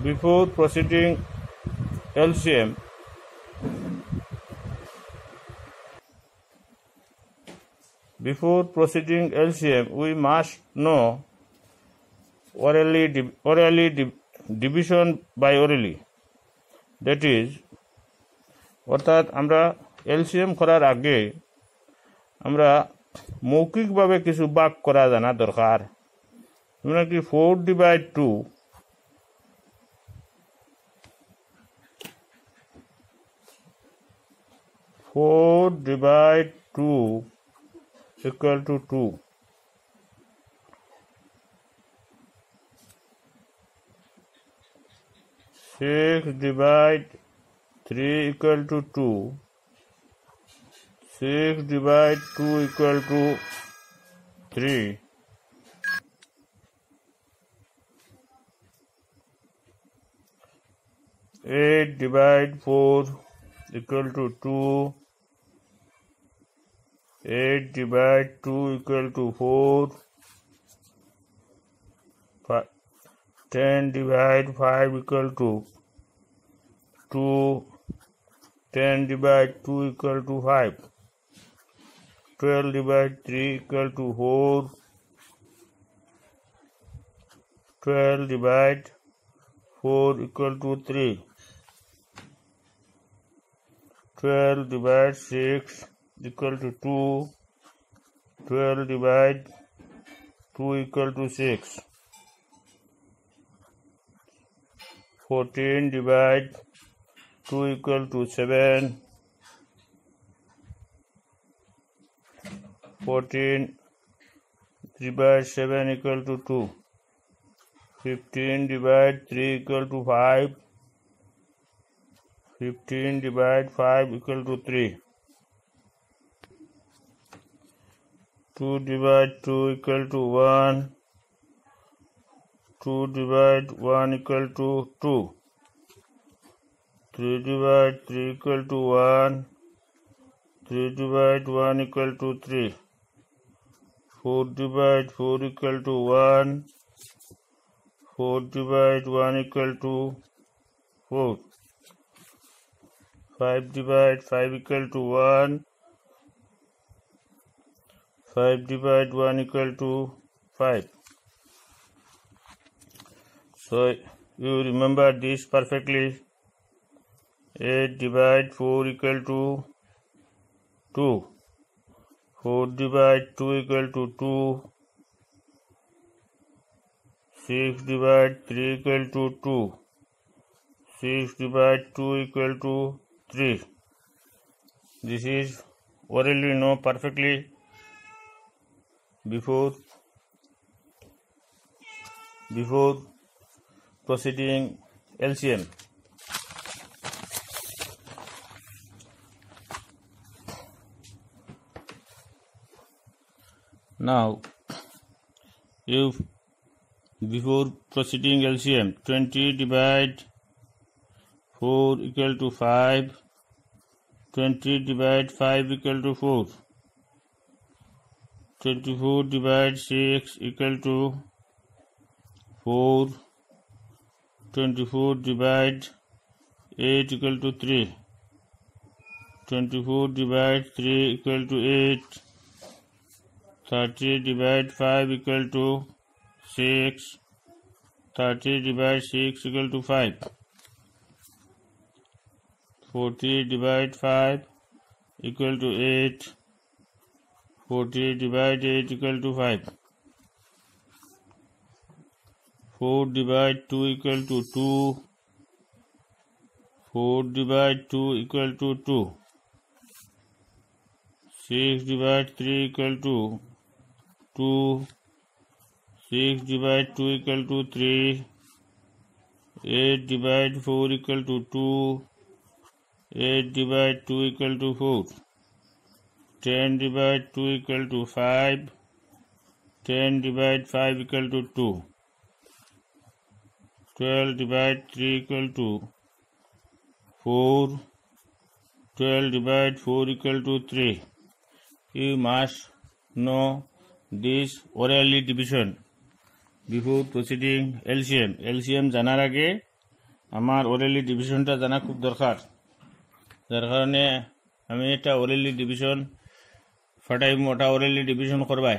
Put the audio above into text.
Before proceeding LCM, we must know division by orally. That is, অর্থাৎ আমরা LCM করার আগে আমরা মৌখিকভাবে কিছু ভাগ করা জানা দরকার। যেমন কি 4/2 equal to 2. 6/3 equal to 2. 6/2 equal to 3. 8/4 equal to 2. 8/2 equal to 4. 10/5 equal to 2. 10/2 equal to 5. 12/3 equal to 4. 12/4 equal to 3. 12/6 equal to 2. 12/2 equal to 6. 14/2 equal to 7. 14/7 equal to 2. 15/3 equal to 5. 15/5 equal to 3. 2/2 equal to 1. 2/1 equal to 2. 3/3 equal to 1. 3/1 equal to 3. 4/4 equal to 1. 4/1 equal to 4. 5/5 equal to 1. 5/1 equal to 5. So you remember this perfectly. 8/4 equal to 2. 4/2 equal to 2. 6/3 equal to 2. 6/2 equal to 3. This is orally know perfectly before proceeding LCM. Now, if before proceeding LCM, 20/4 equal to 5. 20/5 equal to 4. 24/6 equal to 4. 24/8 equal to 3. 24/3 equal to 8. 30/5 equal to 6. 30/6 equal to 5. 40/5 equal to 8. 40/8 equal to 5. 4/2 equal to 2. 4/2 equal to 2. 6/3 equal to 2. 6/2 equal to 3. 8/4 equal to 2. 8/2 equal to 4. 10/2 equal to 5. 10/5 equal to 2. 12/3 equal to 4. 12/4 equal to 3. You must know this orally division before proceeding LCM. LCM জানার আগে আমার ওরেলি ডিভিশনটা জানা খুব দরকার, যার কারণে আমি এটা ওরেলি ডিভিশন ফাটাইম, ওটা ওরেলি ডিভিশন করবাই।